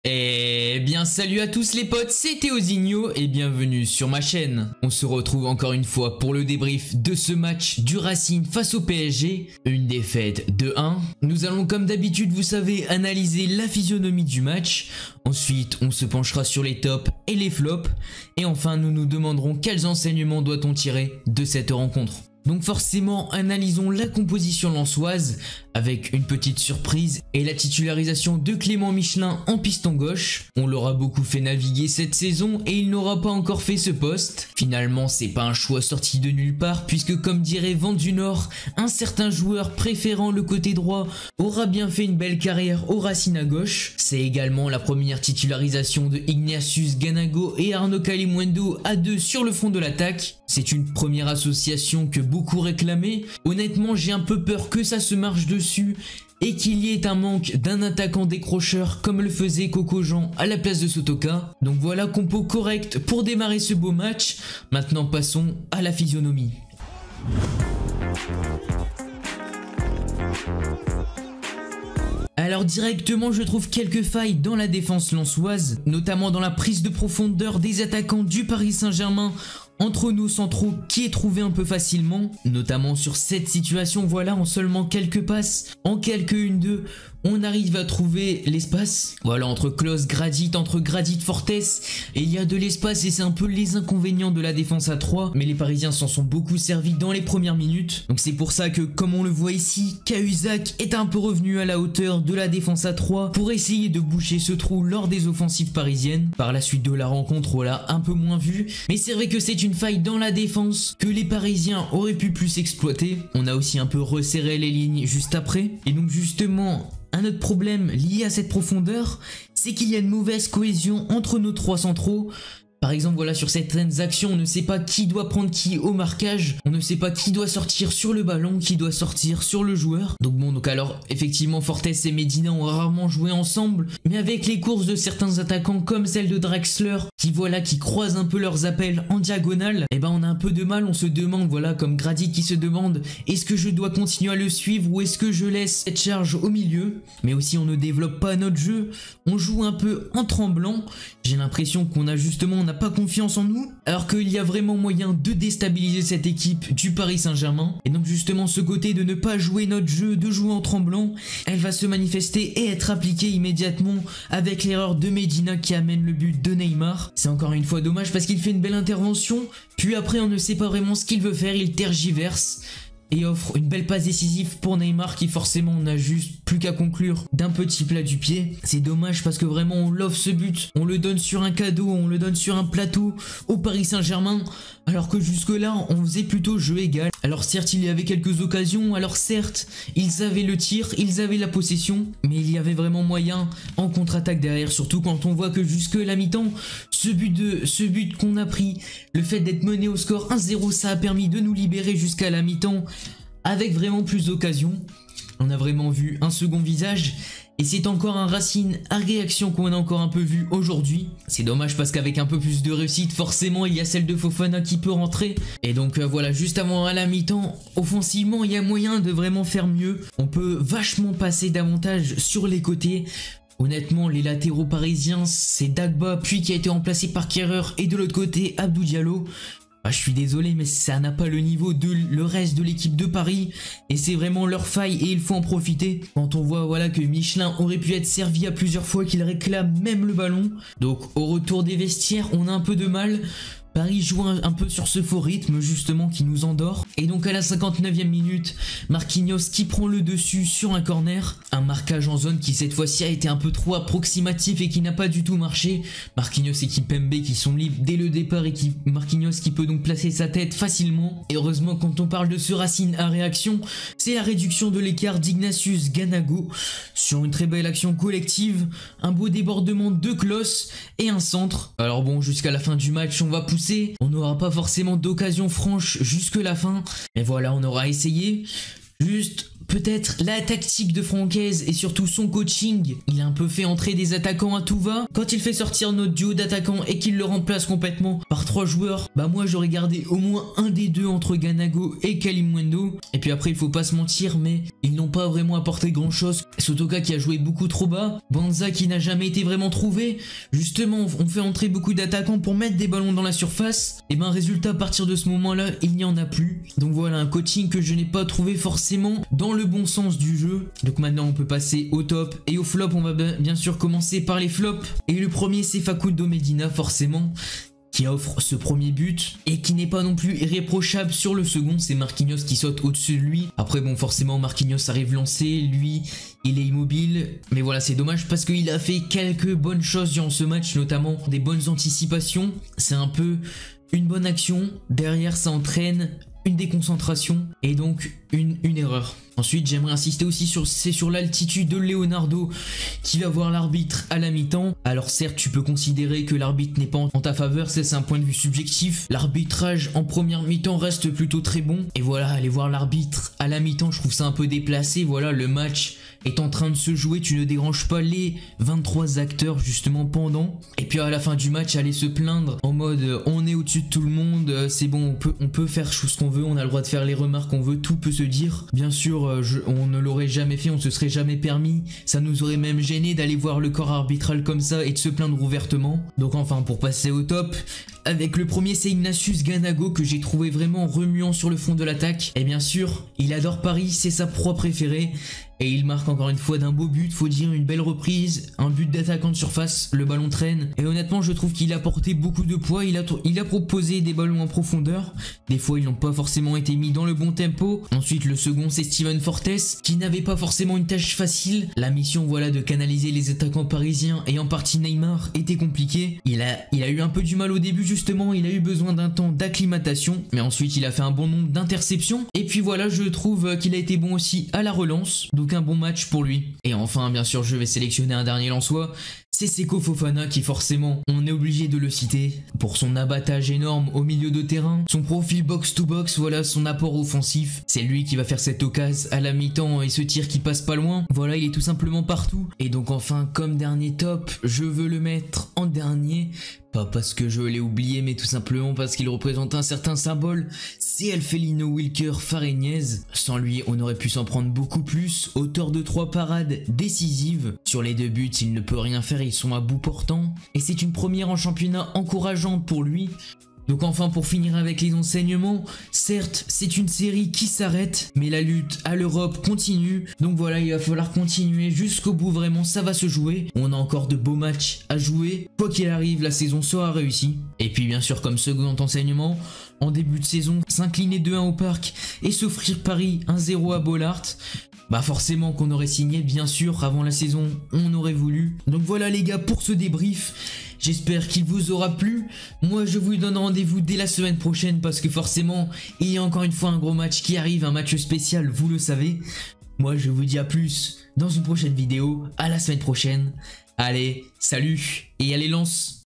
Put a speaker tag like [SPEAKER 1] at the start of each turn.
[SPEAKER 1] Eh bien salut à tous les potes, c'est Théozinho et bienvenue sur ma chaîne. On se retrouve encore une fois pour le débrief de ce match du Racing face au PSG. Une défaite de 1. Nous allons comme d'habitude, vous savez, analyser la physionomie du match. Ensuite, on se penchera sur les tops et les flops. Et enfin, nous nous demanderons quels enseignements doit-on tirer de cette rencontre. Donc forcément, analysons la composition lensoise avec une petite surprise et la titularisation de Clément Michelin en piston gauche. On l'aura beaucoup fait naviguer cette saison et il n'aura pas encore fait ce poste. Finalement, c'est pas un choix sorti de nulle part puisque comme dirait Vent du Nord, un certain joueur préférant le côté droit aura bien fait une belle carrière au Racing à gauche. C'est également la première titularisation de Ignatius Ganago et Arnaud Kalimuendo à deux sur le front de l'attaque. C'est une première association que beaucoup réclamaient. Honnêtement, j'ai un peu peur que ça se marche dessus et qu'il y ait un manque d'un attaquant décrocheur comme le faisait Coco Jean à la place de Sotoka. Donc voilà, compo correct pour démarrer ce beau match. Maintenant passons à la physionomie. Alors directement, je trouve quelques failles dans la défense lensoise, notamment dans la prise de profondeur des attaquants du Paris Saint-Germain entre nos centraux qui est trouvé un peu facilement, notamment sur cette situation. Voilà, en seulement quelques passes, en quelques 1-2, on arrive à trouver l'espace. Voilà, entre Klose, Gradit, entre Gradit, Fortes, et il y a de l'espace et c'est un peu les inconvénients de la défense à 3. Mais les Parisiens s'en sont beaucoup servis dans les premières minutes. Donc c'est pour ça que, comme on le voit ici, Cahuzac est un peu revenu à la hauteur de la défense à 3 pour essayer de boucher ce trou lors des offensives parisiennes. Par la suite de la rencontre, on l'a un peu moins vu. Mais c'est vrai que c'est une faille dans la défense que les Parisiens auraient pu plus exploiter. On a aussi un peu resserré les lignes juste après. Et donc justement, un autre problème lié à cette profondeur, c'est qu'il y a une mauvaise cohésion entre nos trois centraux. Par exemple, voilà, sur certaines actions, on ne sait pas qui doit prendre qui au marquage. On ne sait pas qui doit sortir sur le ballon, qui doit sortir sur le joueur. Donc bon, alors effectivement, Fortes et Medina ont rarement joué ensemble. Mais avec les courses de certains attaquants comme celle de Draxler, qui croisent un peu leurs appels en diagonale, et ben on a un peu de mal, on se demande, voilà, comme Gradit qui se demande, est-ce que je dois continuer à le suivre ou est-ce que je laisse cette charge au milieu? Mais aussi on ne développe pas notre jeu, on joue un peu en tremblant. J'ai l'impression qu'on a justement, on n'a pas confiance en nous, alors qu'il y a vraiment moyen de déstabiliser cette équipe du Paris Saint-Germain. Et donc justement ce côté de ne pas jouer notre jeu, de jouer en tremblant, elle va se manifester et être appliquée immédiatement avec l'erreur de Medina qui amène le but de Neymar. C'est encore une fois dommage parce qu'il fait une belle intervention, puis après on ne sait pas vraiment ce qu'il veut faire, il tergiverse et offre une belle passe décisive pour Neymar qui forcément n'a juste plus qu'à conclure d'un petit plat du pied. C'est dommage parce que vraiment on l'offre ce but, on le donne sur un cadeau, on le donne sur un plateau au Paris Saint-Germain, alors que jusque là on faisait plutôt jeu égal. Alors certes il y avait quelques occasions, alors certes ils avaient le tir, ils avaient la possession, mais il y avait vraiment moyen en contre-attaque derrière, surtout quand on voit que jusque la mi-temps, ce but qu'on a pris, le fait d'être mené au score 1-0, ça a permis de nous libérer jusqu'à la mi-temps avec vraiment plus d'occasions. On a vraiment vu un second visage et c'est encore un Racing à réaction qu'on a encore un peu vu aujourd'hui. C'est dommage parce qu'avec un peu plus de réussite, forcément il y a celle de Fofana qui peut rentrer. Et donc voilà, juste avant à la mi-temps, offensivement il y a moyen de vraiment faire mieux. On peut vachement passer davantage sur les côtés. Honnêtement, les latéraux parisiens, c'est Dagba, puis qui a été remplacé par Kehrer, et de l'autre côté, Abdou Diallo. Je suis désolé, mais ça n'a pas le niveau de le reste de l'équipe de Paris. Et c'est vraiment leur faille et il faut en profiter. Quand on voit voilà, que Michelin aurait pu être servi à plusieurs fois, qu'il réclame même le ballon. Donc au retour des vestiaires, on a un peu de mal. Paris joue un peu sur ce faux rythme justement qui nous endort. Et donc à la 59e minute, Marquinhos qui prend le dessus sur un corner. Un marquage en zone qui cette fois-ci a été un peu trop approximatif et qui n'a pas du tout marché. Marquinhos et Kimpembe qui sont libres dès le départ et Marquinhos qui peut donc placer sa tête facilement. Et heureusement quand on parle de ce Racing à réaction, c'est la réduction de l'écart d'Ignatius Ganago sur une très belle action collective. Un beau débordement de Klose et un centre. Alors bon, jusqu'à la fin du match on va pousser. On n'aura pas forcément d'occasion franche jusque la fin. Mais voilà, on aura essayé. Juste peut-être la tactique de Francaise et surtout son coaching. Il a un peu fait entrer des attaquants à tout va. Quand il fait sortir notre duo d'attaquants et qu'il le remplace complètement par 3 joueurs, bah moi j'aurais gardé au moins un des deux entre Ganago et Kalimundo. Et puis après il faut pas se mentir, mais ils n'ont pas vraiment apporté grand chose. Sotoka qui a joué beaucoup trop bas, Banza qui n'a jamais été vraiment trouvé. Justement on fait entrer beaucoup d'attaquants pour mettre des ballons dans la surface. Et ben résultat, à partir de ce moment là il n'y en a plus. Donc voilà un coaching que je n'ai pas trouvé forcément dans le bon sens du jeu. Donc maintenant on peut passer au top et au flop. On va bien sûr commencer par les flops. Et le premier c'est Facundo Medina forcément, qui offre ce premier but et qui n'est pas non plus irréprochable sur le second. C'est Marquinhos qui saute au-dessus de lui. Après bon forcément Marquinhos arrive lancé, lui il est immobile, mais voilà c'est dommage parce qu'il a fait quelques bonnes choses durant ce match, notamment des bonnes anticipations. C'est un peu une bonne action, derrière ça entraîne une déconcentration et donc une erreur. Ensuite j'aimerais insister aussi sur l'altitude de Leonardo qui va voir l'arbitre à la mi-temps. Alors certes tu peux considérer que l'arbitre n'est pas en ta faveur, c'est un point de vue subjectif. L'arbitrage en première mi-temps reste plutôt très bon. Et voilà, aller voir l'arbitre à la mi-temps, je trouve ça un peu déplacé. Voilà, le match est en train de se jouer, tu ne déranges pas les 23 acteurs justement pendant. Et puis à la fin du match, aller se plaindre en mode on est au-dessus de tout le monde, c'est bon, on peut faire ce qu'on veut, on a le droit de faire les remarques qu'on veut, tout peut se dire. Bien sûr, on ne l'aurait jamais fait, on se serait jamais permis, ça nous aurait même gêné d'aller voir le corps arbitral comme ça et de se plaindre ouvertement. Donc enfin, pour passer au top, avec le premier c'est Ignatius Ganago que j'ai trouvé vraiment remuant sur le fond de l'attaque. Et bien sûr, il adore Paris, c'est sa proie préférée. Et il marque encore une fois d'un beau but, faut dire, une belle reprise, un but d'attaquant de surface, le ballon traîne. Et honnêtement je trouve qu'il a porté beaucoup de poids, il a proposé des ballons en profondeur. Des fois ils n'ont pas forcément été mis dans le bon tempo. Ensuite le second c'est Steven Fortes qui n'avait pas forcément une tâche facile. La mission voilà de canaliser les attaquants parisiens et en partie Neymar était compliquée. Il a eu un peu du mal au début justement, il a eu besoin d'un temps d'acclimatation. Mais ensuite il a fait un bon nombre d'interceptions. Et puis voilà, je trouve qu'il a été bon aussi à la relance. Donc un bon match pour lui. Et enfin bien sûr je vais sélectionner un dernier Lensois, c'est Seko Fofana qui forcément on est obligé de le citer pour son abattage énorme au milieu de terrain, son profil box to box, voilà son apport offensif. C'est lui qui va faire cette occasion à la mi-temps et ce tir qui passe pas loin. Voilà, il est tout simplement partout. Et donc enfin comme dernier top, je veux le mettre en dernier. Pas parce que je l'ai oublié, mais tout simplement parce qu'il représente un certain symbole. C'est Elfelino Wilker Fariñez. Sans lui, on aurait pu s'en prendre beaucoup plus. Auteur de 3 parades décisives. Sur les 2 buts, il ne peut rien faire, ils sont à bout portant. Et c'est une première en championnat encourageante pour lui. Donc enfin pour finir avec les enseignements, certes c'est une série qui s'arrête, mais la lutte à l'Europe continue. Donc voilà, il va falloir continuer jusqu'au bout, vraiment ça va se jouer. On a encore de beaux matchs à jouer. Quoi qu'il arrive, la saison sera réussie. Et puis bien sûr comme second enseignement, en début de saison, s'incliner 2-1 au Parc et s'offrir Paris 1-0 à Bollaert. Bah forcément qu'on aurait signé, bien sûr, avant la saison, on aurait voulu. Donc voilà les gars pour ce débrief. J'espère qu'il vous aura plu. Moi je vous donne rendez-vous dès la semaine prochaine parce que forcément il y a encore une fois un gros match qui arrive, un match spécial, vous le savez. Moi je vous dis à plus dans une prochaine vidéo, à la semaine prochaine. Allez, salut et allez lance.